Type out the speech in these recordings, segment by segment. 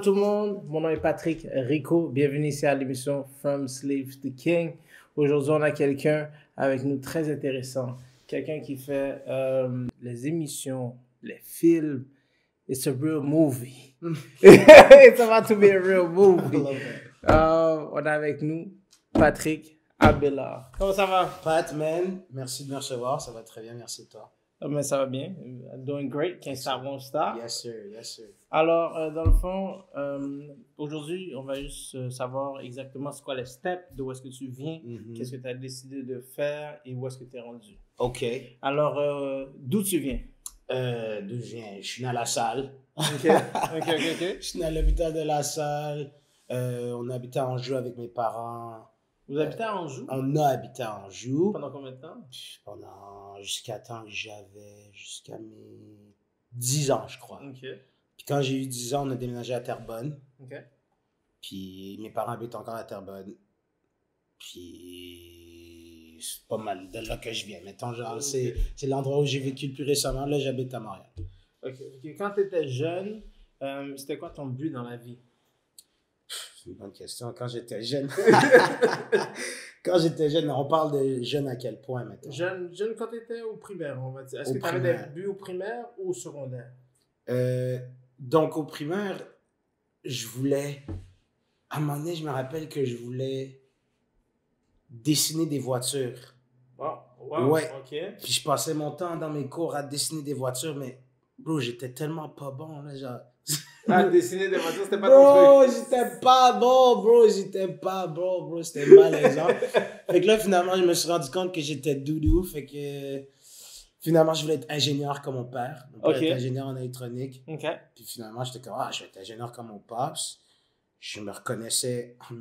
Allô tout le monde, mon nom est Patrick Rico. Bienvenue ici à l'émission From Slave to King. Aujourd'hui, on a quelqu'un avec nous très intéressant. Quelqu'un qui fait les émissions, les films. It's a real movie. It's about to be a real movie. I love that. On a avec nous Patrick Abelard. Comment ça va? Pat, man, merci de me recevoir. Ça va très bien, merci de toi. Mais ça va bien. Doing great. Can't stop, won't stop. Yes, sir, yes, sir. Alors, dans le fond, aujourd'hui, on va juste savoir exactement c'est quoi les steps, d'où est-ce que tu viens, qu'est-ce que tu as décidé de faire et où est-ce que tu es rendu. OK. Alors, d'où tu viens? D'où je viens? Je suis né à La Salle. OK. Je suis né à l'hôpital de La Salle. On habitait à Anjou avec mes parents. Vous habitez à Anjou? On a habité à Anjou. Pendant combien de temps? Jusqu'à temps que jusqu'à mes 10 ans, je crois. OK. Puis quand j'ai eu 10 ans, on a déménagé à Terrebonne. OK. Puis mes parents habitent encore à Terrebonne. Puis c'est pas mal de là que je viens. Mettons, genre, Okay. c'est l'endroit où j'ai vécu le plus récemment. Là, j'habite à Montréal. OK. Quand tu étais jeune, c'était quoi ton but dans la vie? C'est une bonne question. Quand j'étais jeune. Quand j'étais jeune, on parle de jeune à quel point maintenant? Jeune quand tu étais au primaire, on va dire. Est-ce Au que tu avais des primaire. buts au primaire ou au secondaire? Donc, au primaire, je voulais. À un moment donné, je me rappelle que je voulais dessiner des voitures. Wow. Ouais. OK. Puis je passais mon temps dans mes cours à dessiner des voitures, mais bro, j'étais tellement pas bon, là, genre. Ah, dessiner des voitures, c'était pas ton Bro, truc. j'étais pas bon, bro, c'était malaisant. Fait que là, finalement, je me suis rendu compte que j'étais doudou, fait que finalement, je voulais être ingénieur comme mon père. Mon père Ok. était ingénieur en électronique. OK. Puis finalement, j'étais comme, je vais être ingénieur comme mon pops. Je me reconnaissais en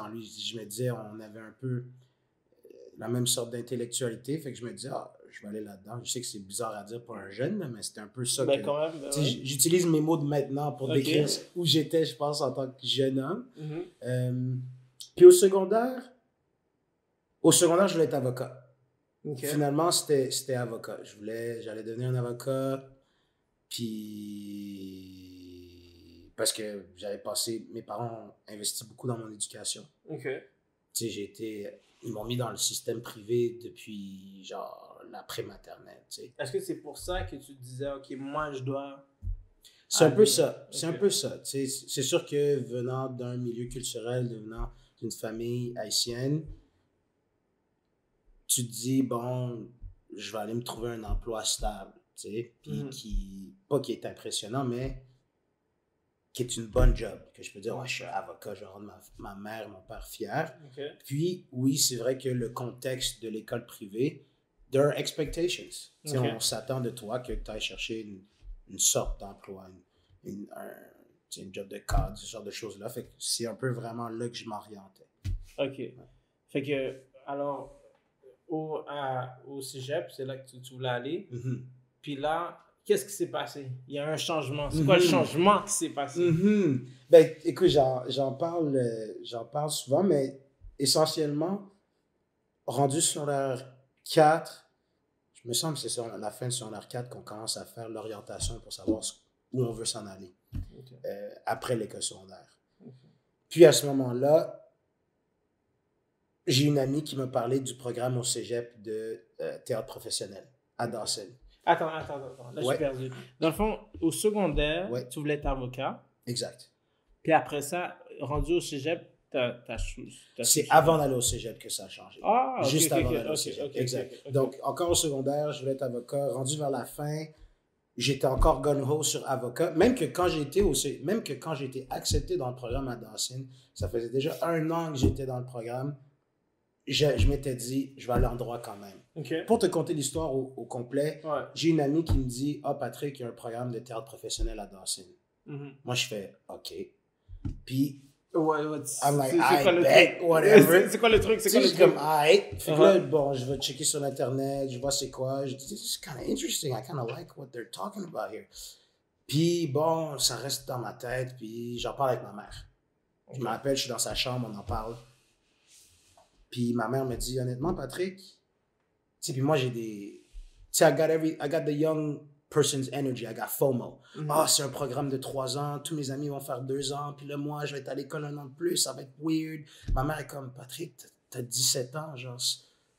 lui. Je me disais, on avait un peu la même sorte d'intellectualité, fait que je me disais, je vais aller là-dedans. Je sais que c'est bizarre à dire pour un jeune, là, mais c'était un peu ça Ben, que... quand même. Tu sais, j'utilise mes mots de maintenant pour Ok. décrire où j'étais, je pense, en tant que jeune homme. Mhm. Puis au secondaire, je voulais être avocat. OK. Finalement, c'était avocat. J'allais devenir un avocat, puis parce que mes parents ont investi beaucoup dans mon éducation. OK. Tu sais, ils m'ont mis dans le système privé depuis, genre, la pré-maternelle, tu sais. Est-ce que c'est pour ça que tu te disais, OK, moi, je dois... C'est un peu aller- ça. C'est Ok. un peu ça. Tu sais, c'est sûr que venant d'un milieu culturel, venant d'une famille haïtienne, tu te dis, bon, je vais aller me trouver un emploi stable, tu sais, puis pas qui est impressionnant, mais qui est une bonne job, que je peux dire, je suis avocat, je vais rendre ma mère, mon père fiers. OK. Puis, oui, c'est vrai que le contexte de l'école privée, there are expectations. Tu sais, Ok. on s'attend de toi que tu ailles chercher une sorte d'emploi, une job de cadre, ce genre de choses-là. Fait que c'est un peu vraiment là que je m'orientais. OK. Fait que, alors, au cégep, c'est là que tu voulais aller. Puis là, qu'est-ce qui s'est passé? Il y a un changement. C'est quoi le changement qui s'est passé? Ben, écoute, j'en parle souvent, mais essentiellement, rendu sur l'heure 4, je me semble que c'est sur la fin de secondaire 4 qu'on commence à faire l'orientation pour savoir où on veut s'en aller OK. après l'école secondaire. Puis à ce moment-là, j'ai une amie qui m'a parlé du programme au cégep de théâtre professionnel à Dawson. Attends. Là, je Ouais. suis perdu. Dans le fond, au secondaire, Ouais. tu voulais être avocat. Exact. Puis après ça, rendu au cégep, t'as C'est avant d'aller au cégep que ça a changé. Ah, ok, Juste ok, avant ok, d'aller au ok, cégep. ok, Exact. ok, ok. Donc, encore au secondaire, je voulais être avocat. Rendu vers la fin, j'étais encore gun-ho sur avocat. Même que quand j'ai été accepté dans le programme à Dawson, ça faisait déjà 1 an que j'étais dans le programme, je m'étais dit, je vais aller en droit quand même. OK. Pour te conter l'histoire au complet, Ouais. j'ai une amie qui me dit, Patrick, il y a un programme de théâtre professionnel à Dawson. Mhm. Moi, je fais, OK. Puis, Ouais. I'm like, C'est quoi I le bet, truc? whatever. C'est quoi le truc? Tu sais, je suis comme, Fait que Uh-huh. là, bon, je vais checker sur Internet, je vois c'est quoi. Je dis, this is kind of interesting. I kind of like what they're talking about here. Puis bon, ça reste dans ma tête, puis j'en parle avec ma mère. Je me rappelle, je suis dans sa chambre, on en parle. Puis ma mère me dit, honnêtement, Patrick, tu sais, puis moi, j'ai des... Tu sais, I got the young person's energy. I got FOMO. C'est un programme de 3 ans. Tous mes amis vont faire 2 ans. Puis là, moi, je vais être à l'école 1 an de plus. Ça va être weird. Ma mère est comme, Patrick, t'as 17 ans. Genre,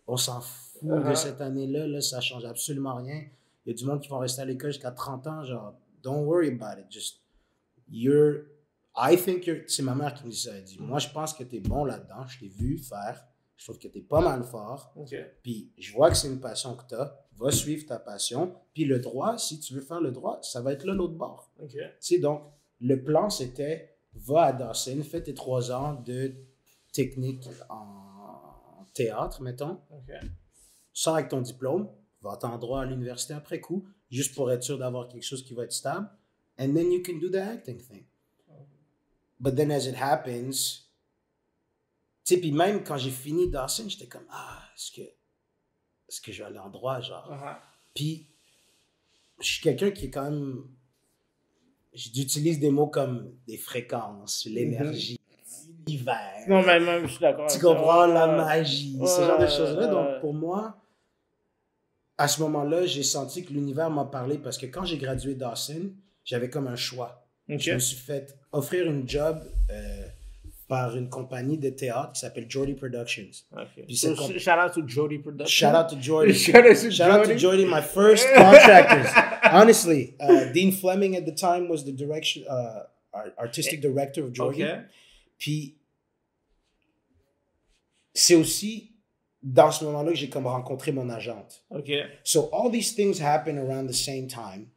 on s'en fout de cette année-là. Là, ça change absolument rien. Il y a du monde qui vont rester à l'école jusqu'à 30 ans. Genre, don't worry about it. Just, I think you're... C'est ma mère qui me dit ça. Elle dit, moi, je pense que t'es bon là-dedans. Je t'ai vu faire. Je trouve que t'es pas mal fort. Puis je vois que c'est une passion que t'as. Va suivre ta passion. Puis le droit, si tu veux faire le droit, ça va être là l'autre bord. Tu sais, donc, le plan, c'était, va à Dawson, fais tes 3 ans de technique en théâtre, mettons. Sors avec ton diplôme, va en droit à l'université après coup, juste pour être sûr d'avoir quelque chose qui va être stable. And then you can do the acting thing. But then as it happens... Tu sais, puis même quand j'ai fini Dawson, j'étais comme, est-ce que je vais aller en droit, genre? Puis, je suis quelqu'un qui est quand même, j'utilise des mots comme des fréquences, l'énergie, l'univers. Non, mais même, je suis d'accord. Tu comprends, la magie, ce genre de choses-là. Donc, pour moi, à ce moment-là, j'ai senti que l'univers m'a parlé parce que quand j'ai gradué Dawson, j'avais comme un choix. Je me suis fait offrir une job par une compagnie de théâtre qui s'appelle Jordy Productions. Puis shout out to Jordy Productions. Shout out to Jordy. Shout out to Jordy, my first contractors. Honestly, Dean Fleming at the time was the artistic director of Jordy. Puis c'est aussi dans ce moment-là que j'ai comme rencontré mon agente. So all these things happen around the same time.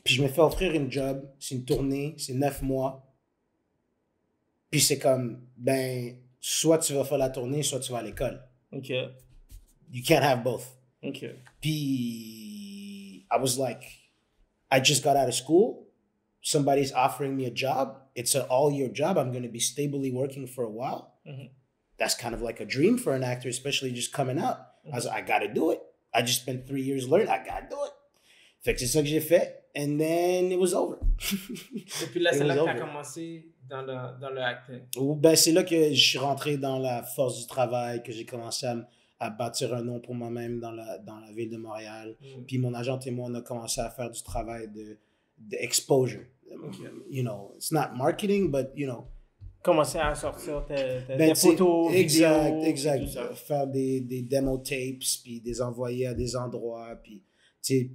Puis je me fais offrir une job, c'est une tournée, c'est 9 mois. Puis c'est comme, ben, soit tu vas faire la tournée, soit tu vas à l'école. You can't have both. Puis, I was like, I just got out of school. Somebody's offering me a job. It's an all-year job. I'm going to be stably working for a while. That's kind of like a dream for an actor, especially just coming out. I was like, I got to do it. I just spent 3 years learning. I got to do it. Fait que c'est ça que j'ai fait. And then it was over. Et puis là, c'est là que tu as commencé dans le acting. Ben, c'est là que je suis rentré dans la force du travail, que j'ai commencé à bâtir un nom pour moi-même dans la ville de Montréal. Puis mon agent et moi, on a commencé à faire du travail de exposure. You know, it's not marketing, but, you know. Commencer à sortir des photos, vidéos. Exact. Faire des demo tapes, puis des envoyer à des endroits. Puis, tu sais,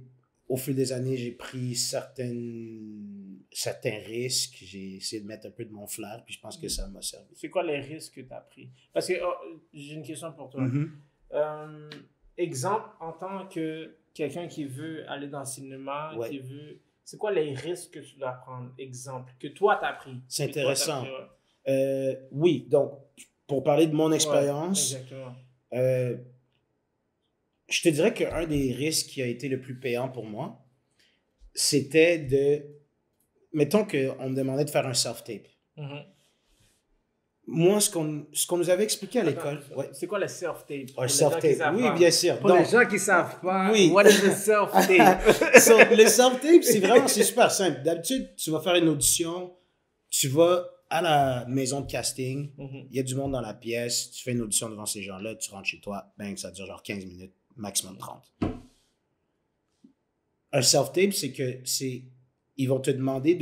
au fil des années, j'ai pris certains risques. J'ai essayé de mettre un peu de mon flair, puis je pense que ça m'a servi. C'est quoi les risques que tu as pris? Parce que j'ai une question pour toi. Exemple, en tant que quelqu'un qui veut aller dans le cinéma, qui veut... C'est quoi les risques que tu dois prendre? Exemple, que toi, tu as pris. C'est intéressant. Oui, donc, pour parler de mon expérience... Exactement. Je te dirais qu'un des risques qui a été le plus payant pour moi, c'était de... Mettons qu'on me demandait de faire un self-tape. Moi, ce qu'on nous avait expliqué à l'école... C'est quoi le self-tape? Un self-tape, oui, bien sûr. Pour les gens qui ne savent pas, what is the self-tape? Le self-tape, c'est super simple. D'habitude, tu vas faire une audition, tu vas à la maison de casting, il y a du monde dans la pièce, tu fais une audition devant ces gens-là, tu rentres chez toi, bang, ça dure genre 15 minutes. Maximum 30. Un self-tape, c'est que ils vont te demander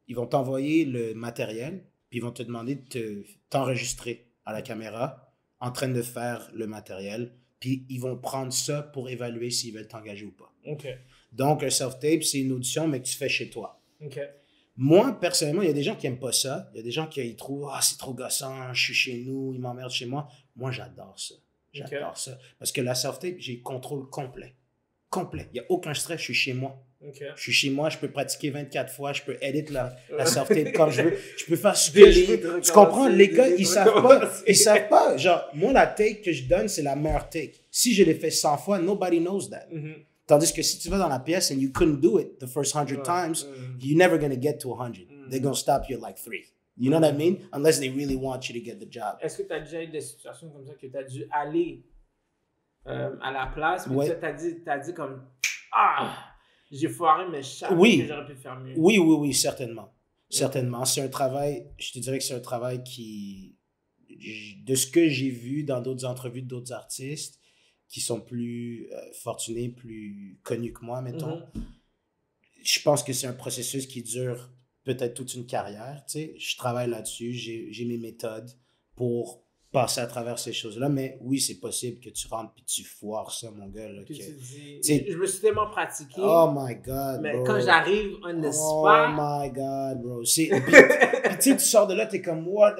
ils vont t'envoyer le matériel, puis ils vont te demander de t'enregistrer à la caméra en train de faire le matériel, puis ils vont prendre ça pour évaluer s'ils veulent t'engager ou pas. Donc, un self-tape, c'est une audition, mais que tu fais chez toi. Moi, personnellement, il y a des gens qui n'aiment pas ça. Il y a des gens qui trouvent « Ah, c'est trop gossant, je suis chez nous, ils m'emmerdent chez moi. » Moi, j'adore ça. J'adore ça. Parce que la self-tape, j'ai le contrôle complet. Il n'y a aucun stress, je suis chez moi. Je suis chez moi, je peux pratiquer 24 fois, je peux edit la self-tape comme je veux. Je peux faire ce que tu comprends? Les gars, ils savent pas. Genre, moi, la take que je donne, c'est la meilleure take. Si je l'ai fait 100 fois, nobody knows that. Tandis que si tu vas dans la pièce and you couldn't do it the first 100 times, you're never going to get to 100. They're going to stop you at like 3. You know what I mean? Unless they really want you to get the job. Est-ce que tu as déjà eu des situations comme ça que tu as dû aller à la place, mais tu as dit comme j'ai foiré, mais je savais que j'aurais pu faire mieux. Oui, certainement. Certainement. C'est un travail, je te dirais que c'est un travail qui, de ce que j'ai vu dans d'autres entrevues d'autres artistes, qui sont plus fortunés, plus connus que moi, mettons. Je pense que c'est un processus qui dure peut-être toute une carrière, tu sais. Je travaille là-dessus, j'ai mes méthodes pour passer à travers ces choses-là, mais oui, c'est possible que tu rentres puis tu foires ça, mon gars. Là, Puis tu dis, t'sais, je me suis tellement pratiqué, oh my God, mais bro. quand j'arrive on the spot... Oh my God, bro. Puis tu sais, tu sors de là, t'es comme, what?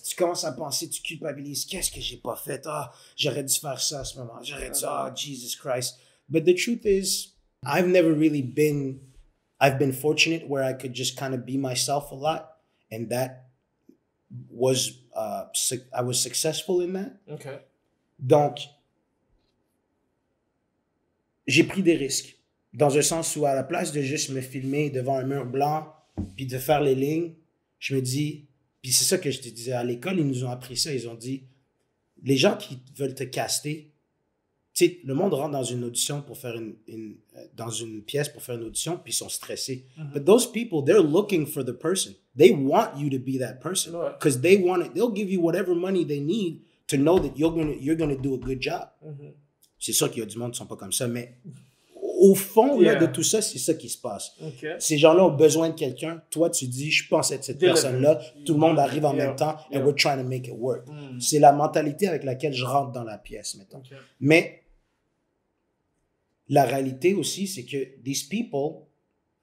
Tu commences à penser, tu culpabilises. Qu'est-ce que j'ai pas fait? Ah, j'aurais dû faire ça à ce moment. J'aurais dû, oh, Jesus Christ. But the truth is, I've been fortunate where I could just kind of be myself a lot. And that was, I was successful in that. Okay. Donc, j'ai pris des risques. Dans un sens où, à la place de juste me filmer devant un mur blanc, puis de faire les lignes, je me dis, puis c'est ça que je te disais, à l'école, ils nous ont appris ça, ils ont dit, les gens qui veulent te caster, tu sais, le monde rentre dans une audition pour faire dans une pièce pour faire une audition, puis ils sont stressés. But those people, they're looking for the person. They want you to be that person. Because they want it. They'll give you whatever money they need to know that you're gonna do a good job. C'est sûr qu'il y a du monde qui ne sont pas comme ça, mais au fond là, de tout ça, c'est ça qui se passe. Ces gens-là ont besoin de quelqu'un. Toi, tu dis, je pense être cette personne-là. Tout le monde arrive en même temps and we're trying to make it work. C'est la mentalité avec laquelle je rentre dans la pièce, mettons. Mais la réalité aussi, c'est que these people,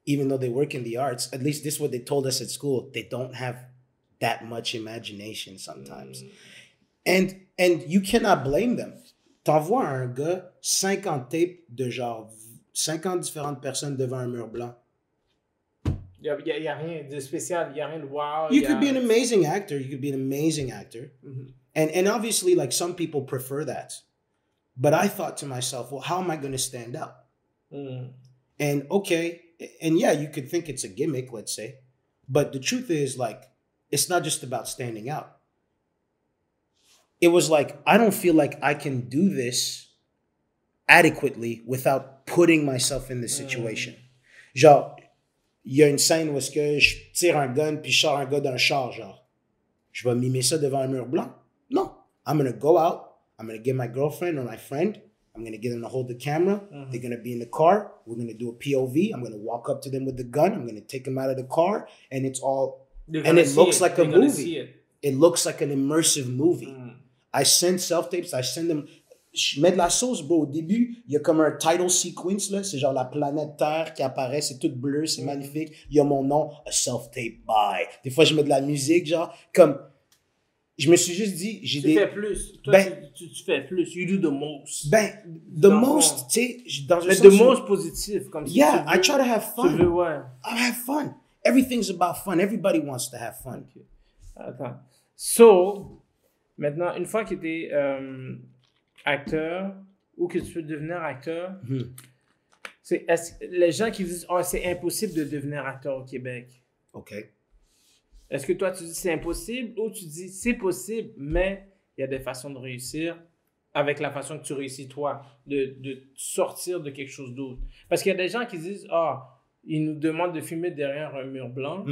even though they work in the arts, at least this is what they told us at school, they don't have that much imagination sometimes. And you cannot blame them. T'envoies à un gars 50 tapes de genre 50 différentes personnes devant un mur blanc. Il y a rien de spécial, il y a rien de wow. You could be an amazing actor. You could be an amazing actor. And obviously, like, some people prefer that. But I thought to myself, well, how am I going to stand out? And okay, and yeah, you could think it's a gimmick, let's say. But the truth is, like, it's not just about standing out. It was like, I don't feel like I can do this adequately without putting myself in the situation. Genre, il y a une scène où est-ce que je tire un gun puis je sors un gars d'un char, genre. Je vais mimer ça devant un mur blanc? Non. I'm going to go out. I'm going to get my girlfriend or my friend. I'm going to get them to hold the camera. They're going to be in the car. We're going to do a POV. I'm going to walk up to them with the gun. I'm going to take them out of the car. And it's all... And it looks like a movie. It looks like an immersive movie. I send self-tapes. I send them... Je mets de la sauce, bro. Au début, il y a comme un title sequence, là. C'est genre la planète Terre qui apparaît. C'est tout bleu. C'est magnifique. Il y a mon nom. A self-tape by. Des fois, je mets de la musique, genre, comme... Je me suis juste dit, tu fais plus. Toi, tu fais plus. You do the most. The most, tu sais, dans un mais sens... the most positif, comme si yeah, I try to have fun. Tu veux, ouais. I have fun. Everything's about fun. Everybody wants to have fun. Okay. Attends. So, maintenant, une fois que tu es acteur ou que tu veux devenir acteur, les gens qui disent « Oh, c'est impossible de devenir acteur au Québec. » OK. Est-ce que toi, tu dis c'est impossible ou tu dis c'est possible, mais il y a des façons de réussir avec la façon que tu réussis toi, de sortir de quelque chose d'autre? Parce qu'il y a des gens qui disent, ils nous demandent de filmer derrière un mur blanc,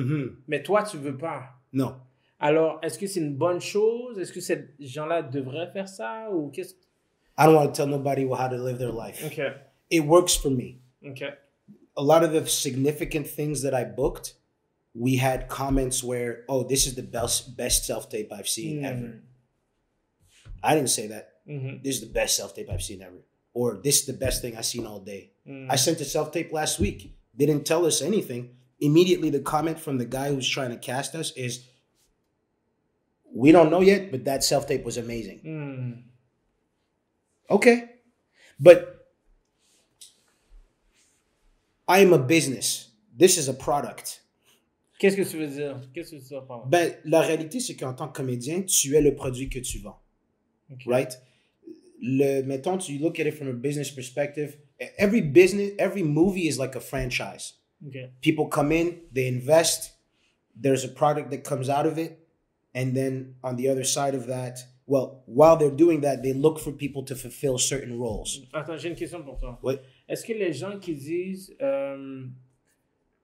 mais toi, tu veux pas. Non. Alors, est-ce que c'est une bonne chose? Est-ce que ces gens-là devraient faire ça? Ou qu'est-ce... I don't want to tell nobody how to live their life. Okay. It works for me. Okay. A lot of the significant things that I booked, we had comments where, oh, this is the best self-tape I've seen ever. I didn't say that. This is the best self-tape I've seen ever. Or this is the best thing I've seen all day. I sent a self-tape last week. They didn't tell us anything. Immediately, the comment from the guy who's trying to cast us is, we don't know yet, but that self-tape was amazing. Okay. But I am a business. This is a product. Qu'est-ce que tu veux dire? Qu'est-ce que tu veux dire par là? Ben, la réalité, c'est qu'en tant que comédien, tu es le produit que tu vends. Okay. Right? Mettons, you look at it from a business perspective. Every movie is like a franchise. Okay. People come in, they invest. There's a product that comes out of it. And then on the other side of that, well, while they're doing that, they look for people to fulfill certain roles. Attends, j'ai une question pour toi. Oui. Est-ce que les gens qui disent...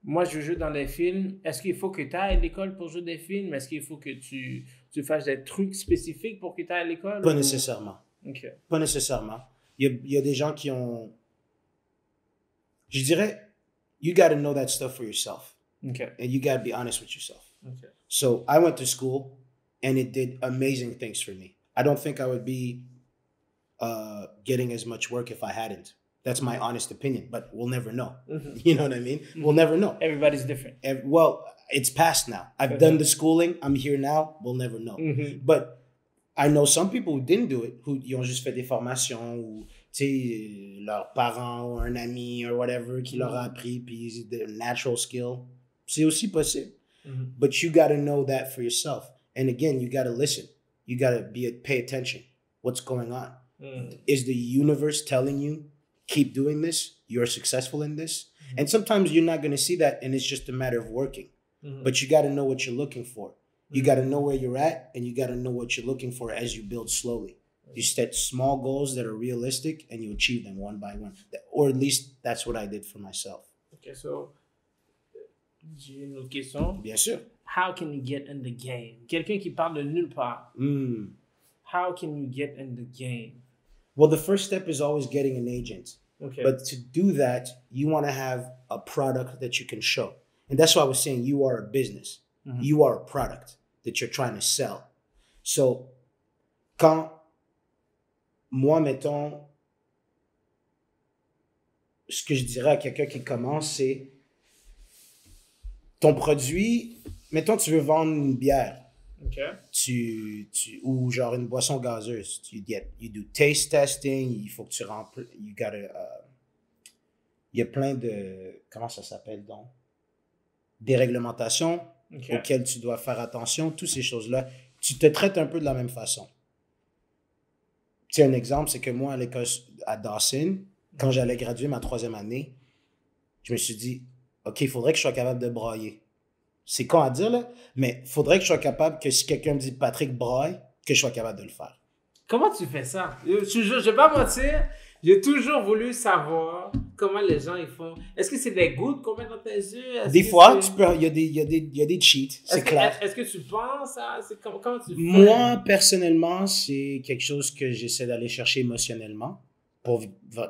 moi, je veux jouer dans des films. Est-ce qu'il faut que tu ailles à l'école pour jouer des films? Est-ce qu'il faut que tu fasses des trucs spécifiques pour que tu ailles à l'école? Pas nécessairement. Okay. Pas nécessairement. Il y a des gens qui ont... Je dirais, you got to know that stuff for yourself. Okay. And you got to be honest with yourself. Okay. So I went to school and it did amazing things for me. I don't think I would be getting as much work if I hadn't. That's my honest opinion, but we'll never know. Mm-hmm. You know what I mean? We'll never know. Everybody's different. Well, it's past now. I've done the schooling. I'm here now. We'll never know. Mm-hmm. But I know some people who didn't do it, who ils ont juste fait des formations ou leurs parents ou un ami or whatever qui leur a appris puis the natural skill. C'est aussi possible. Mm-hmm. But you got to know that for yourself. And again, you got to listen. You got to pay attention. What's going on? Is the universe telling you, keep doing this? You're successful in this? Mm-hmm. And sometimes you're not going to see that, and it's just a matter of working. Mm-hmm. But you got to know what you're looking for. You got to know where you're at, and you got to know what you're looking for as you build slowly. You set small goals that are realistic, and you achieve them one by one. Or at least that's what I did for myself. Okay, so j'ai une autre question. Bien sûr. How can you get in the game? Quelqu'un qui parle de nulle part. How can you get in the game? Well, the first step is always getting an agent. Okay. But to do that, you want to have a product that you can show. And that's why I was saying you are a business. Mm-hmm. You are a product that you're trying to sell. So, quand moi, mettons, ce que je dirais à quelqu'un qui commence, c'est ton produit, mettons, tu veux vendre une bière. Okay. Ou genre une boisson gazeuse. You do taste testing, il faut que tu remplis, il y a plein de, comment ça s'appelle donc? Des réglementations auxquelles tu dois faire attention, toutes ces choses-là. Tu te traites un peu de la même façon. Tu sais, un exemple, c'est que moi, à l'école à Dawson, quand j'allais graduer ma 3e année, je me suis dit, OK, il faudrait que je sois capable de brailler. C'est con à dire, là, mais il faudrait que je sois capable que si quelqu'un me dit Patrick braille, que je sois capable de le faire. Comment tu fais ça? Je vais pas mentir, j'ai toujours voulu savoir comment les gens ils font. Est-ce que c'est des gouttes qu'on met dans tes yeux? Des fois, il y a des cheats, c'est clair. Est-ce que tu penses à... Comment tu fais? Moi, personnellement, c'est quelque chose que j'essaie d'aller chercher émotionnellement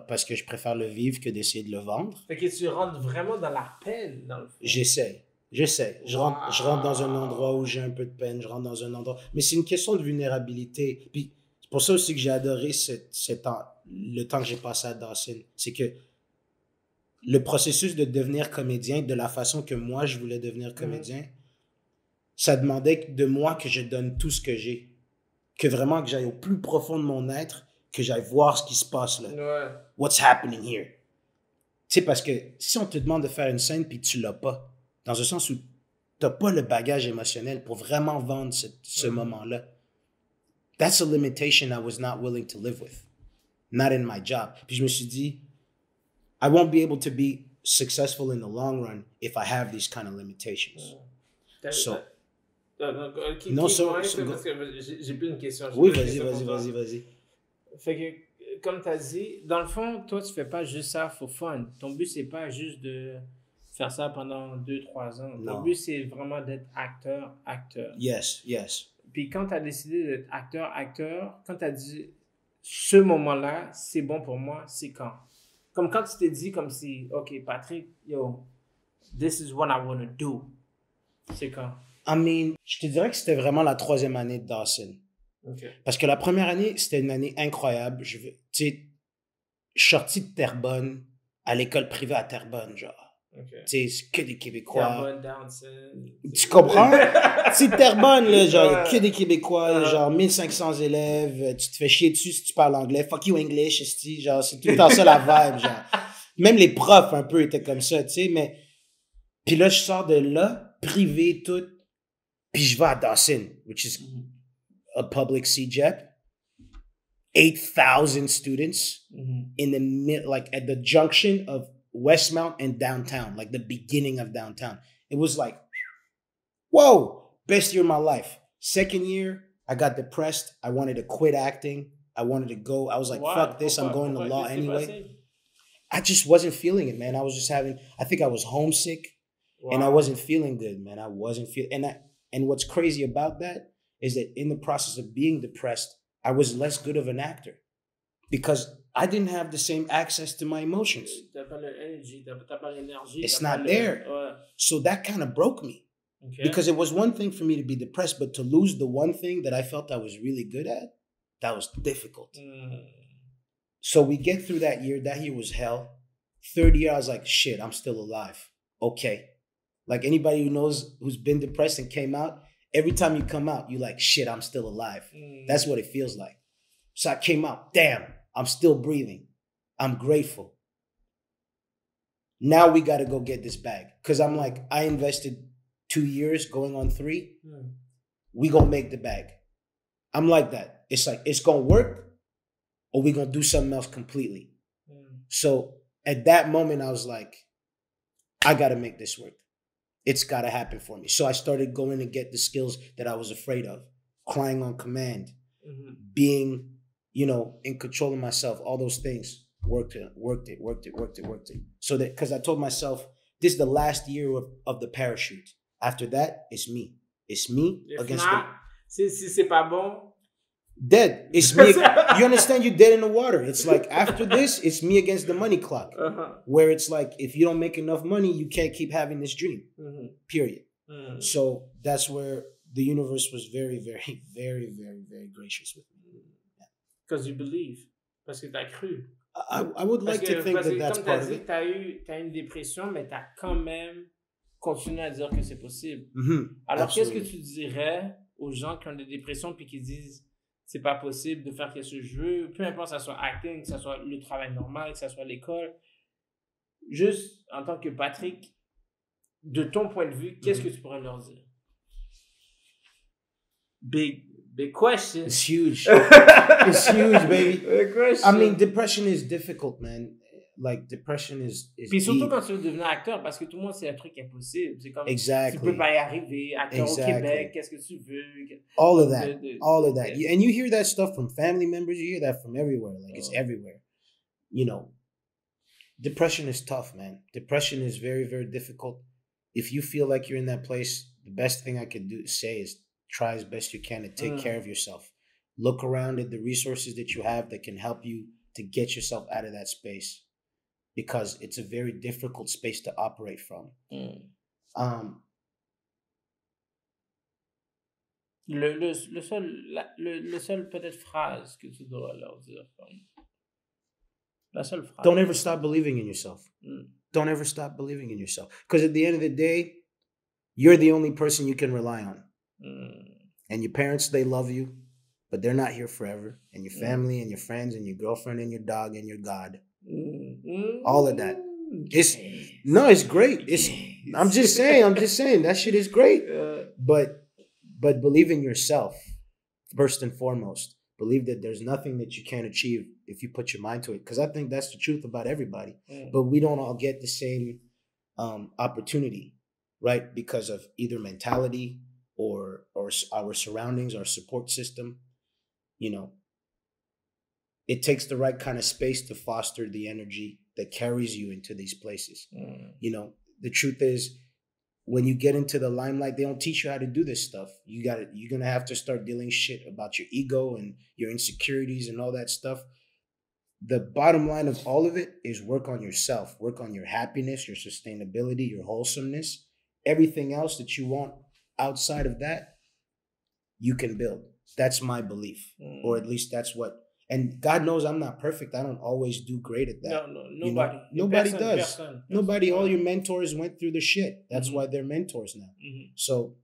parce que je préfère le vivre que d'essayer de le vendre. Fait que tu rentres vraiment dans la peine, dans le fond. J'essaie. Je rentre dans un endroit où j'ai un peu de peine, je rentre dans un endroit... Mais c'est une question de vulnérabilité. Puis c'est pour ça aussi que j'ai adoré le temps que j'ai passé à Dawson. C'est que le processus de devenir comédien, de la façon que moi, je voulais devenir comédien, ça demandait de moi que je donne tout ce que j'ai. Que vraiment, que j'aille au plus profond de mon être, que j'aille voir ce qui se passe là. Ouais. What's happening here? Tu sais, parce que si on te demande de faire une scène puis tu l'as pas, dans un sens où t'as pas le bagage émotionnel pour vraiment vendre ce moment-là, that's a limitation I was not willing to live with. Not in my job. Puis je me suis dit, I won't be able to be successful in the long run if I have these kind of limitations. Parce que j'ai plus une question. Oui, vas-y. Fait que, comme tu as dit, dans le fond, toi, tu fais pas juste ça for fun. Ton but, c'est pas juste de faire ça pendant 2-3 ans. Non. Ton but, c'est vraiment d'être acteur. Yes. Puis quand tu as décidé d'être acteur, quand tu as dit, ce moment-là, c'est bon pour moi, c'est quand? Comme quand tu t'es dit comme si, OK, Patrick, yo, this is what I want to do. C'est quand? I mean, je te dirais que c'était vraiment la 3e année de Dawson. Okay. Parce que la première année, c'était une année incroyable. Tu sais, je suis sorti de Terrebonne à l'école privée à Terrebonne, genre. Okay. Tu sais, c'est que des Québécois. Terrebonne, Downton. Tu comprends? C'est Terrebonne, là, genre, que des Québécois, genre 1500 élèves, tu te fais chier dessus si tu parles anglais. Fuck you English, genre, c'est tout le temps ça la vibe, genre. Même les profs, un peu, étaient comme ça, tu sais, mais... Puis là, je sors de là, privé, tout, puis je vais à Dawson, which is a public CEGEP. 8,000 students in the like at the junction of Westmount and downtown, like the beginning of downtown. It was like, whoa, best year of my life. Second year, I got depressed. I wanted to quit acting. I wanted to go. I was like, fuck this. I'm going to law anyway. I just wasn't feeling it, man. I was just I think I was homesick and I wasn't feeling good, man. I wasn't feeling, and what's crazy about that is that in the process of being depressed, I was less good of an actor because I didn't have the same access to my emotions. T'as pas l'énergie, t'as pas l'énergie. It's not there. Ouais. So that kind of broke me. Okay. Because it was one thing for me to be depressed, but to lose the one thing that I felt I was really good at, that was difficult. So we get through that year. That year was hell. Third year, I was like, shit, I'm still alive. Okay. Like anybody who knows, who's been depressed and came out, every time you come out, you're like, shit, I'm still alive. That's what it feels like. So I came out, damn, I'm still breathing. I'm grateful. Now we got to go get this bag. Because I'm like, I invested 2 years going on 3. We going to make the bag. I'm like that. It's like, it's going to work or we going to do something else completely. So at that moment, I was like, I got to make this work. It's got to happen for me. So I started going to get the skills that I was afraid of. Crying on command. Being, you know, in control of myself. All those things. Worked it. So that, because I told myself, this is the last year of the parachute. After that, it's me. It's me against the... Si c'est pas bon... Dead. It's me. You understand? You're dead in the water. It's like, after this, it's me against the money clock. Where it's like, if you don't make enough money, you can't keep having this dream. Period. So that's where the universe was very, very, very, very, very gracious with me. Because you believe. Parce que t'as cru. I would like to think that that's part of it. T'as une dépression, mais t'as quand même continué à dire que c'est possible. Alors, qu'est-ce que tu dirais aux gens qui ont des dépressions puis qui disent c'est pas possible de faire ce que je veux, peu importe que ça soit acting, que ça soit le travail normal, que ça soit l'école. Juste en tant que Patrick, de ton point de vue, qu'est-ce que tu pourrais leur dire? Big question. It's huge. It's huge, baby. Big question. I mean, depression is difficult, man. Like, depression is Puis surtout deep. quand tu veux devenir acteur, parce que tout le monde, c'est un truc impossible. C'est comme, exactly. Tu peux pas y arriver. Acteur au Québec, qu'est-ce que tu veux? All of that. All of that. And you hear that stuff from family members. You hear that from everywhere. Like, it's everywhere. You know, depression is tough, man. Depression is very, very difficult. If you feel like you're in that place, the best thing I could say is try as best you can to take care of yourself. Look around at the resources that you have that can help you to get yourself out of that space. Because it's a very difficult space to operate from. Le seul peut-être phrase que tu dois leur dire. La seule phrase. Don't ever stop believing in yourself. Don't ever stop believing in yourself. Because at the end of the day, you're the only person you can rely on. And your parents, they love you, but they're not here forever. And your family and your friends and your girlfriend and your dog and your God. All of that. It's great. I'm just saying that shit is great. But believe in yourself first and foremost. Believe that there's nothing that you can't achieve if you put your mind to it. Because I think that's the truth about everybody. But we don't all get the same opportunity, right? Because of either mentality or our surroundings, our support system. You know, it takes the right kind of space to foster the energy that carries you into these places. You know, the truth is, when you get into the limelight, they don't teach you how to do this stuff. You're going to have to start dealing shit about your ego and your insecurities and all that stuff. The bottom line of all of it is work on yourself, work on your happiness, your sustainability, your wholesomeness. Everything else that you want outside of that, you can build. That's my belief, or at least that's what. And God knows I'm not perfect. I don't always do great at that. No, nobody. You know? Nobody does. Person. Nobody. All your mentors went through the shit. That's why they're mentors now. So,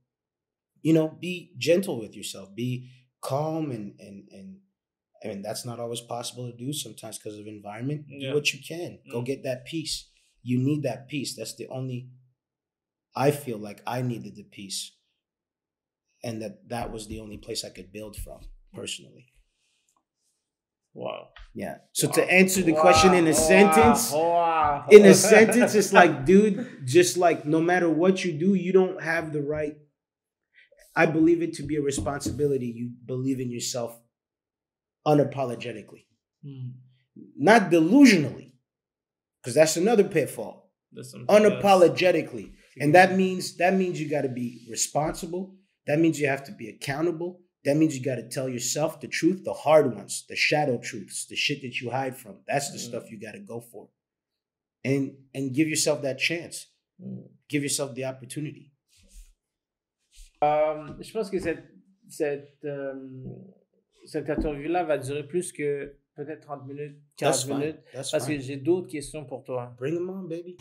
you know, be gentle with yourself. Be calm and that's not always possible to do sometimes because of environment. Do what you can. Go get that peace. You need that peace. That's the only. I feel like I needed the peace, and that was the only place I could build from personally. Wow. Yeah. So to answer the question in a sentence, it's like, dude, just like no matter what you do, you don't have the right. I believe it to be a responsibility. You believe in yourself unapologetically, not delusionally, because that's another pitfall. Unapologetically. And that means you got to be responsible. That means you have to be accountable. that means you got to tell yourself the truth, the hard ones, the shadow truths, the shit that you hide from. That's the stuff you got to go for. And give yourself that chance. Give yourself the opportunity. Je pense que cette interview-là va durer plus que peut-être 30 minutes, 40 minutes, parce que j'ai d'autres questions pour toi. Bring them on, baby.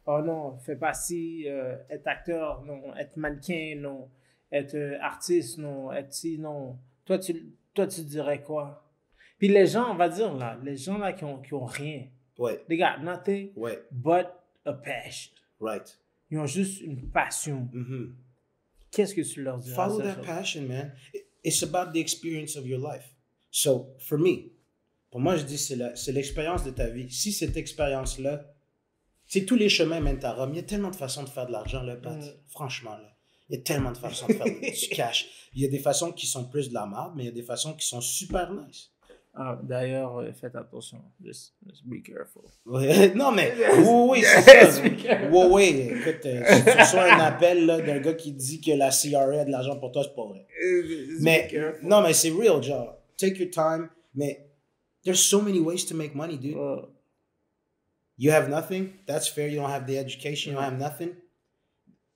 Oh non, fais pas ci, être acteur, non, être mannequin, non, être artiste, non, être ci, non. Toi, tu dirais quoi? Puis les gens, on va dire là, les gens là qui ont rien. Ouais. They got nothing but a passion. Right. Ils ont juste une passion. Qu'est-ce que tu leur dirais? Follow that passion, man. It's about the experience of your life. So, for me, pour moi, je dis c'est l'expérience de ta vie. Si cette expérience-là, c'est tous les chemins mènent à Rome. Il y a tellement de façons de faire de l'argent, là, Pat. Franchement, là. Il y a tellement de façons de faire du cash. Il y a des façons qui sont plus de la merde, mais il y a des façons qui sont super nice. Ah, d'ailleurs, faites attention. Just be careful. Non, mais oui, c'est ça. Oui, écoute, si tu reçois un appel là, d'un gars qui dit que la CRA a de l'argent pour toi, c'est pas vrai. Mais, non, mais c'est real, genre. Take your time. Mais there's so many ways to make money, dude. You have nothing, that's fair. You don't have the education, you don't have nothing.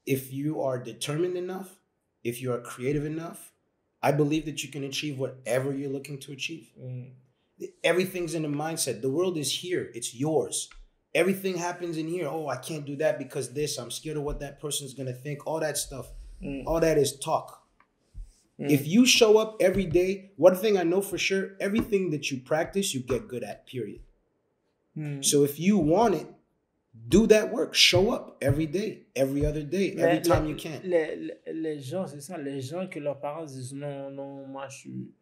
If you are determined enough, if you are creative enough, I believe that you can achieve whatever you're looking to achieve. Everything's in the mindset. The world is here. It's yours. Everything happens in here. Oh, I can't do that because this. I'm scared of what that person's going to think. All that stuff. All that is talk. If you show up every day, one thing I know for sure, everything that you practice, you get good at, period. So if you want it, do that work. Show up every day, every other day, every time you can. Les gens, c'est ça, les gens que leurs parents disent non, moi je suis.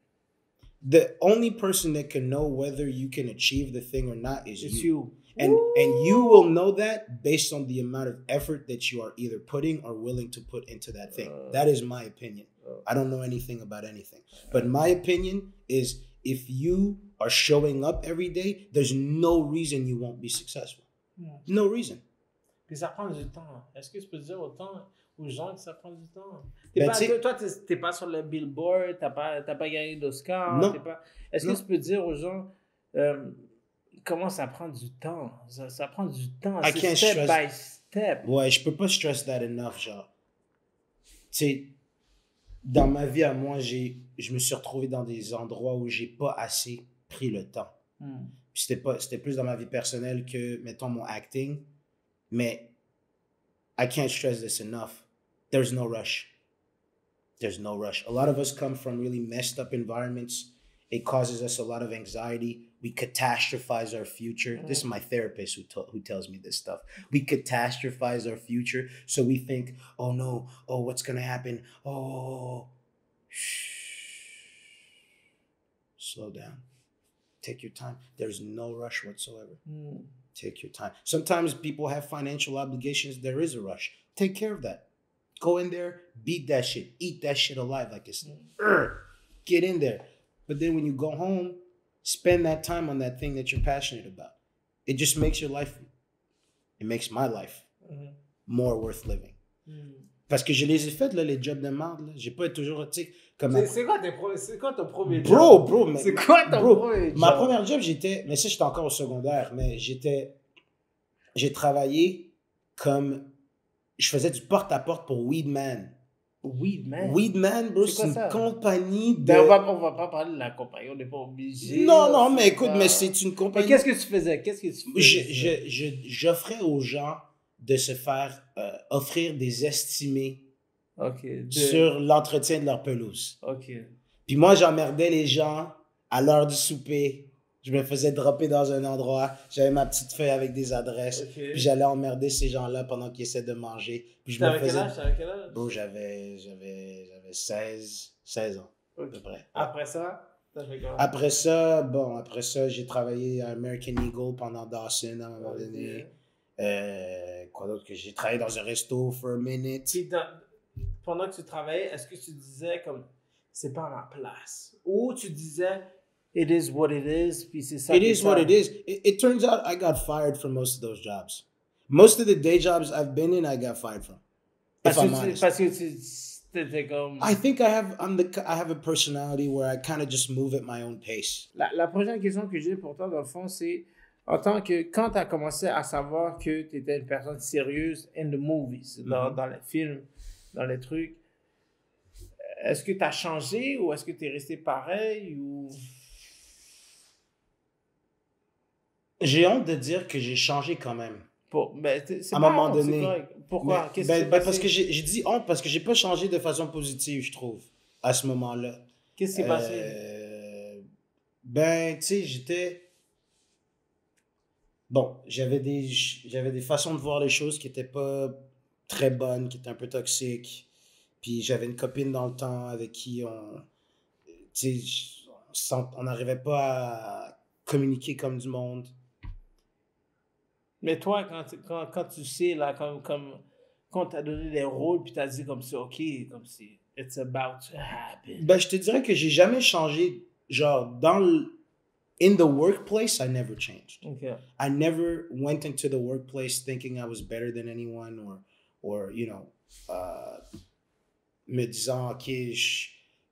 The only person that can know whether you can achieve the thing or not is you. And you will know that based on the amount of effort that you are either putting or willing to put into that thing. That is my opinion. I don't know anything about anything. But my opinion is if you are showing up every day, there's no reason you won't be successful. No reason. Puis ça prend du temps. Est-ce que tu peux dire aux gens que ça prend du temps? Toi, t'es pas sur le Billboard, t'as pas gagné d'Oscar. Non. Est-ce que tu peux dire aux gens comment ça prend du temps? Ça prend du temps. C'est step by step. Ouais, je peux pas stress that enough, genre. Tu sais, dans ma vie à moi, je me suis retrouvé dans des endroits où j'ai pas assez pris le temps. C'était plus dans ma vie personnelle que, mettons, mon acting. Mais I can't stress this enough. There's no rush. There's no rush. A lot of us come from really messed up environments. It causes us a lot of anxiety. We catastrophize our future. This is my therapist who tells me this stuff. We catastrophize our future. So we think, oh no, oh, what's going to happen? Oh, shh. Slow down. Take your time. There's no rush whatsoever. Take your time. Sometimes people have financial obligations. There is a rush. Take care of that. Go in there, beat that shit, eat that shit alive like it's get in there. But then when you go home, spend that time on that thing that you're passionate about. It just makes your life, it makes my life more worth living. Parce que je les ai faites, là, les jobs de merde. J'ai pas toujours, tu sais, comme... C'est quoi ton premier job? Bro, mais... C'est quoi ton premier job? Ma première job, mais ça, j'étais encore au secondaire, mais j'ai travaillé comme... Je faisais du porte-à-porte pour Weedman. Weedman, bro, c'est une compagnie de... Ben, on va pas parler de la compagnie, on n'est pas obligé. Non, mais écoute, mais c'est une compagnie... Mais qu'est-ce que tu faisais? J'offrais aux gens de se faire offrir des estimés sur l'entretien de leur pelouse. Puis moi, j'emmerdais les gens à l'heure du souper. Je me faisais dropper dans un endroit. J'avais ma petite feuille avec des adresses. Okay. Puis j'allais emmerder ces gens-là pendant qu'ils essaient de manger. Puis je me T'avais faisais... quel âge? Bro, j'avais 16 ans, à peu près. Après ça, t'as fait quoi? Après ça, j'ai travaillé à American Eagle pendant Dawson à un moment donné. Quoi d'autre que j'ai travaillé dans un resto for a minute. Puis pendant que tu travaillais, est-ce que tu disais comme c'est pas ma place? Ou tu disais it is what it is, puis c'est ça. It is what it is. It turns out I got fired from most of those jobs. Most of the day jobs I've been in, I got fired from. If I'm honest. Parce que t'étais comme... I think I have a personality where I kind of just move at my own pace. La prochaine question que j'ai pour toi, dans le fond, c'est en tant que quand tu as commencé à savoir que tu étais une personne sérieuse in the movies, dans les films, dans les trucs, est-ce que tu as changé ou est-ce que tu es resté pareil ou... J'ai honte de dire que j'ai changé quand même. C'est à un moment donné. Pourquoi? Qu'est-ce qui s'est passé? Parce que j'ai dit honte, parce que j'ai pas changé de façon positive, je trouve, à ce moment-là. Qu'est-ce qui s'est passé? Tu sais, j'étais... Bon, j'avais des façons de voir les choses qui étaient pas très bonnes, qui étaient un peu toxiques. Puis j'avais une copine dans le temps avec qui on n'arrivait pas à communiquer comme du monde. Mais toi, quand tu sais, là, quand t'as donné des rôles, puis t'as dit comme c'est OK, comme c'est it's about to happen. Je te dirais que j'ai jamais changé, genre, in the workplace, I never changed. Okay. I never went into the workplace thinking I was better than anyone or you know, me disant, OK, je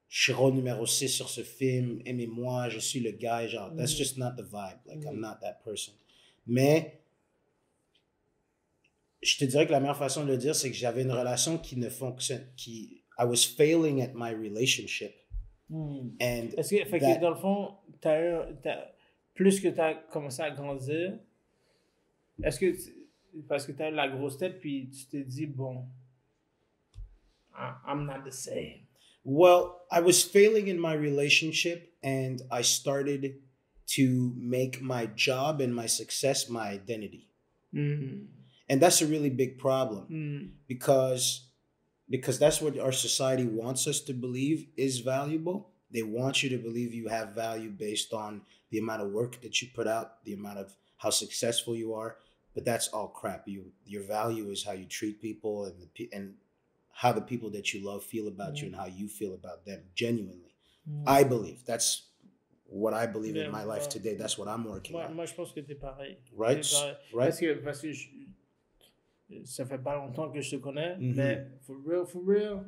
suis rôle numéro 6 sur ce film, aimez-moi, je suis le gars, genre, that's just not the vibe. Like, I'm not that person. Mais, je te dirais que la meilleure façon de le dire, c'est que j'avais une relation qui ne fonctionne, I was failing at my relationship. And Est-ce que dans le fond, plus que tu as commencé à grandir, est-ce que parce que tu as eu la grosse tête, puis tu t'es dit, bon, I'm not the same. Well, I was failing in my relationship and I started to make my job and my success my identity. And that's a really big problem because that's what our society wants us to believe is valuable. They want you to believe you have value based on the amount of work that you put out, the amount of how successful you are. But that's all crap. Your value is how you treat people and how the people that you love feel about you and how you feel about them genuinely. I believe that's what I believe in my life today. That's what I'm working on. Moi, je pense que t'es pareil. Right? Pareil. Right? Parce que ça fait pas longtemps que je te connais, mais for real,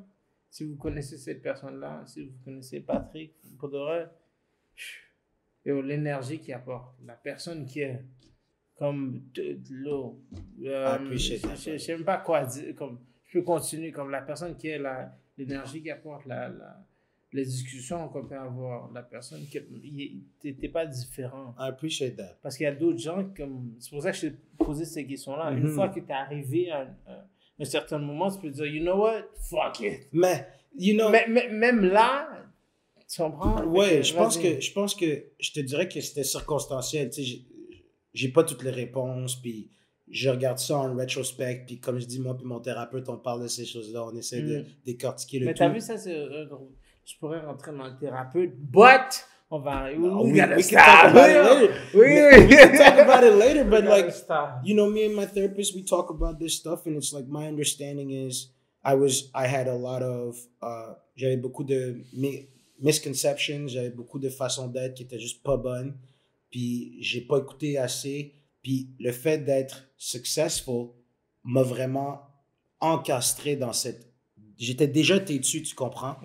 si vous connaissez cette personne-là, si vous connaissez Patrick, pour de vrai, l'énergie qu'il apporte, la personne qui est comme de l'eau. Je sais même pas quoi dire, comme je peux continuer, comme la personne qui est l'énergie qui apporte, les discussions qu'on peut avoir, la personne qui t'es pas différent. I appreciate that. Parce qu'il y a d'autres gens comme, c'est pour ça que je t'ai posé ces questions-là. Une fois que tu es arrivé à un certain moment, tu peux dire, you know what, fuck it. Mais, you know. Même là, tu comprends? Ouais, je pense que je te dirais que c'était circonstanciel. Tu sais, j'ai pas toutes les réponses, puis je regarde ça en rétrospect, puis comme je dis, moi puis mon thérapeute, on parle de ces choses-là, on essaie de décortiquer le tout. Mais t'as vu, ça, je pourrais rentrer dans le thérapeute, but on va... we can talk about it later. We can talk about it later, but like, you know, me and my therapist, we talk about this stuff, and it's like, my understanding is, I had a lot of, j'avais beaucoup de misconceptions, j'avais beaucoup de façons d'être qui étaient juste pas bonnes, puis j'ai pas écouté assez, puis le fait d'être successful m'a vraiment encastré dans cette... J'étais déjà têtu, tu comprends?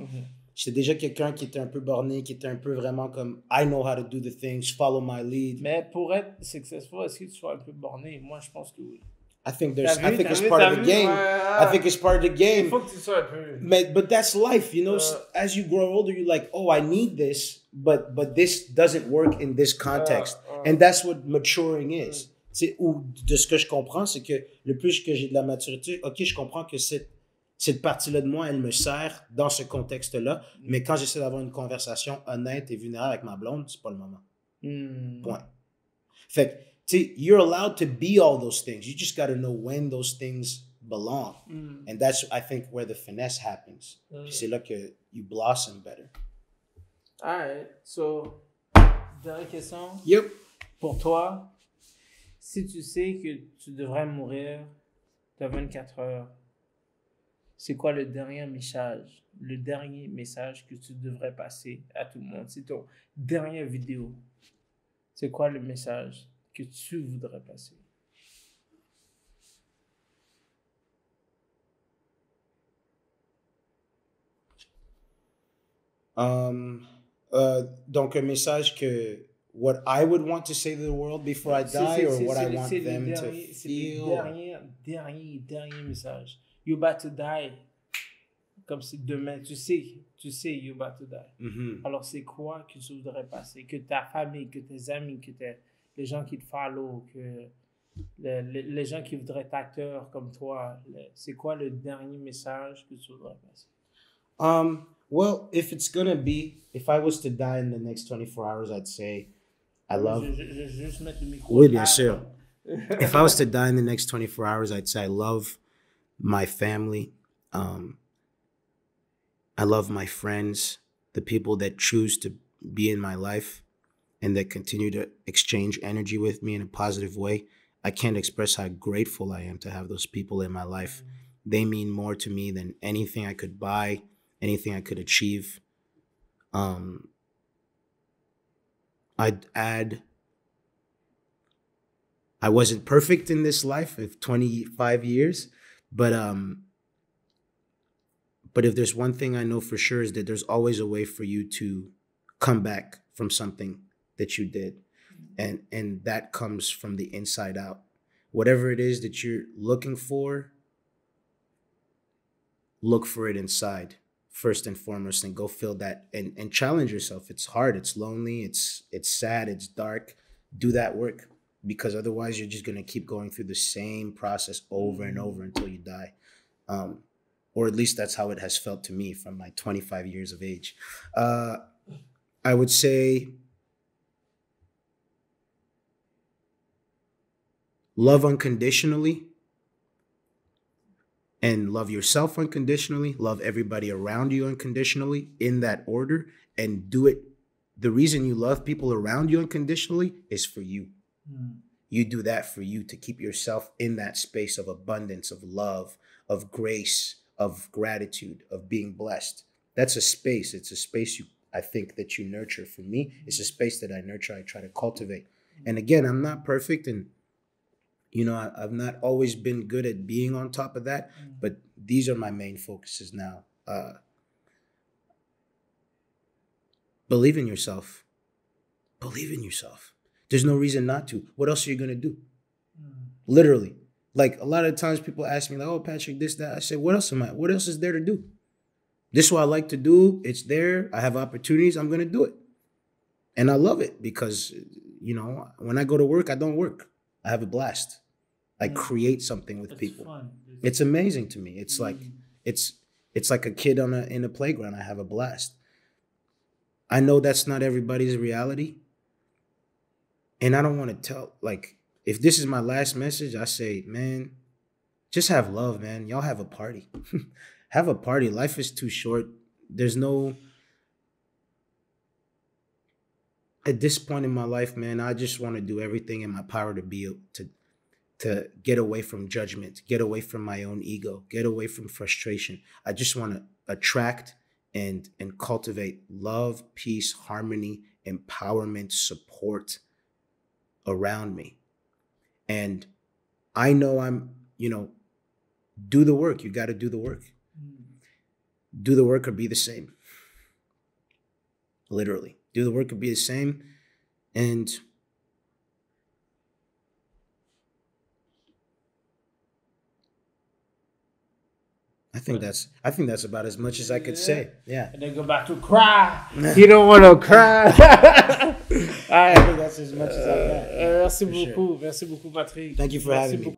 J'étais déjà quelqu'un qui était un peu borné, qui était un peu vraiment comme I know how to do the things, follow my lead. Mais pour être successful, est-ce que tu sois un peu borné? Moi, je pense que oui. I think it's part of the game. I think it's part of the game. Il faut que tu sois un peu... But that's life, you know. As you grow older, you're like, oh, I need this, but this doesn't work in this context. And that's what maturing is. Ou de ce que je comprends, c'est que le plus que j'ai de la maturité, ok, je comprends que cette partie-là de moi, elle me sert dans ce contexte-là. Mais quand j'essaie d'avoir une conversation honnête et vulnérable avec ma blonde, c'est pas le moment. Point. Fait que, tu sais, you're allowed to be all those things. You just got to know when those things belong. And that's, I think, where the finesse happens. Puis c'est là que you blossom better. All right. So, dernière question. Yep. Pour toi, si tu sais que tu devrais mourir dans 24 heures, c'est quoi le dernier message que tu devrais passer à tout le monde? C'est ton dernière vidéo. C'est quoi le message que tu voudrais passer? Donc, un message que what I would want to say to the world before I die, or what I want them to feel. C'est le dernier message. You're about to die. Comme si demain, tu sais, you're about to die. Alors, c'est quoi que tu voudrais passer? Que ta famille, que tes amis, que les gens qui te follow, que les gens qui voudraient être acteurs comme toi, c'est quoi le dernier message que tu voudrais passer? Well, if I was to die in the next 24 hours, I'd say, I love... Je juste mettre le micro. Oui, bien sûr. If I was to die in the next 24 hours, I'd say I love my family. I love my friends, the people that choose to be in my life and that continue to exchange energy with me in a positive way. I can't express how grateful I am to have those people in my life. They mean more to me than anything I could buy, anything I could achieve. I'd add, I wasn't perfect in this life of 25 years, but if there's one thing I know for sure is that there's always a way for you to come back from something that you did. And that comes from the inside out. Whatever it is that you're looking for, look for it inside first and foremost, and go feel that and challenge yourself. It's hard, it's lonely, it's sad, it's dark. Do that work, because otherwise you're just gonna keep going through the same process over and over until you die. Or at least that's how it has felt to me from my 25 years of age. I would say love unconditionally and love yourself unconditionally, love everybody around you unconditionally, in that order, and do it. The reason you love people around you unconditionally is for you. You do that for you, to keep yourself in that space of abundance, of love, of grace, of gratitude, of being blessed. That's a space. It's a space I think that you nurture. For me, it's a space that I nurture, I try to cultivate. And again, I'm not perfect, and I've not always been good at being on top of that, but these are my main focuses now. Believe in yourself. Believe in yourself. There's no reason not to. What else are you going to do? Literally. Like, a lot of times people ask me, like, oh, Patrick, this, that. I say, what else is there to do? This is what I like to do. It's there. I have opportunities. I'm going to do it. And I love it because, when I go to work, I don't work. I have a blast. I create something with people. Fun. It's amazing to me. It's like it's like a kid in a playground. I have a blast. I know that's not everybody's reality. And I don't want to tell, like, if this is my last message, I say, man, just have love, man. Y'all have a party. Have a party. Life is too short. At this point in my life, man, I just want to do everything in my power to get away from judgment, get away from my own ego, get away from frustration. I just want to attract and cultivate love, peace, harmony, empowerment, support around me. And I know do the work. You got to do the work. Do the work or be the same. Literally. Do the work or be the same. And I think that's about as much as I could say. Yeah. And then go back to cry. You don't want to cry. I think that's as much as I got. Merci beaucoup. Merci beaucoup, Patrick. Thank you for having me.